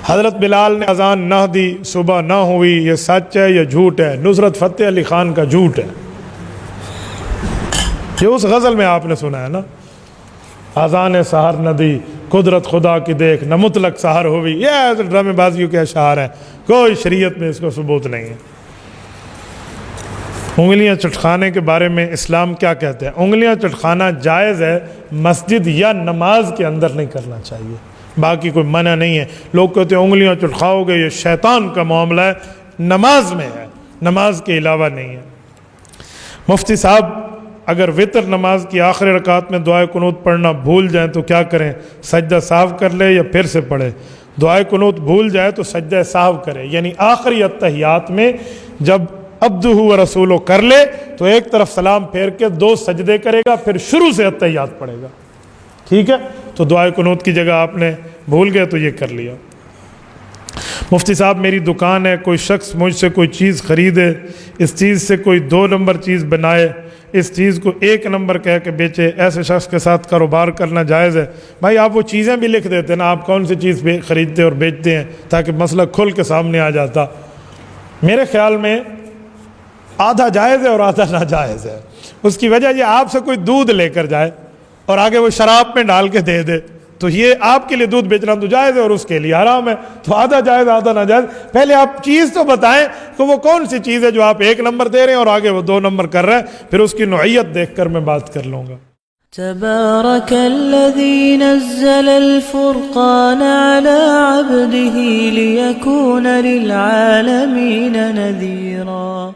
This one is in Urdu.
حضرت بلال نے اذان نہ دی، صبح نہ ہوئی، یہ سچ ہے یا جھوٹ ہے؟ نصرت فتح علی خان کا جھوٹ ہے، یہ اس غزل میں آپ نے سنا ہے نا، اذان سحر نہ دی قدرت خدا کی دیکھ نہ مطلق سحر ہوئی، یہ ڈرامے بازیوں کے اشعار ہیں، کوئی شریعت میں اس کو ثبوت نہیں ہے۔ انگلیاں چٹکانے کے بارے میں اسلام کیا کہتے ہیں؟ انگلیاں چٹکانا جائز ہے، مسجد یا نماز کے اندر نہیں کرنا چاہیے، باقی کوئی منع نہیں ہے۔ لوگ کہتے ہیں انگلیاں چٹکاؤ گے یہ شیطان کا معاملہ ہے، نماز میں ہے، نماز کے علاوہ نہیں ہے۔ مفتی صاحب اگر وتر نماز کی آخری رکعت میں دعائے قنوت پڑھنا بھول جائیں تو کیا کریں؟ سجدہ سہو کر لے یا پھر سے پڑھے؟ دعائے قنوت بھول جائے تو سجدہ سہو کرے، یعنی آخری اتحیات میں جب عبدہ و رسولہ کر لے تو ایک طرف سلام پھیر کے 2 سجدے کرے گا، پھر شروع سے اتحیات پڑھے گا، ٹھیک ہے؟ تو دعائے قنوت کی جگہ آپ نے بھول گئے تو یہ کر لیا۔ مفتی صاحب میری دکان ہے، کوئی شخص مجھ سے کوئی چیز خریدے، اس چیز سے کوئی 2 نمبر چیز بنائے، اس چیز کو 1 نمبر کہہ کے بیچے، ایسے شخص کے ساتھ کاروبار کرنا جائز ہے؟ بھائی آپ وہ چیزیں بھی لکھ دیتے نا، آپ کون سی چیز خریدتے اور بیچتے ہیں، تاکہ مسئلہ کھل کے سامنے آ جاتا۔ میرے خیال میں آدھا جائز ہے اور آدھا ناجائز ہے۔ اس کی وجہ یہ آپ سے کوئی دودھ لے کر جائے اور آگے وہ شراب میں ڈال کے دے دے تو یہ آپ کے لیے دودھ بیچنا تو جائز ہے اور اس کے لیے حرام ہے، تو آدھا جائز آدھا ناجائز۔ پہلے آپ چیز تو بتائیں کہ وہ کون سی چیز ہے جو آپ 1 نمبر دے رہے ہیں اور آگے وہ 2 نمبر کر رہے ہیں، پھر اس کی نوعیت دیکھ کر میں بات کر لوں گا۔ تبارك الذي نزل الفرقان على عبده ليكون للعالمين نذيرا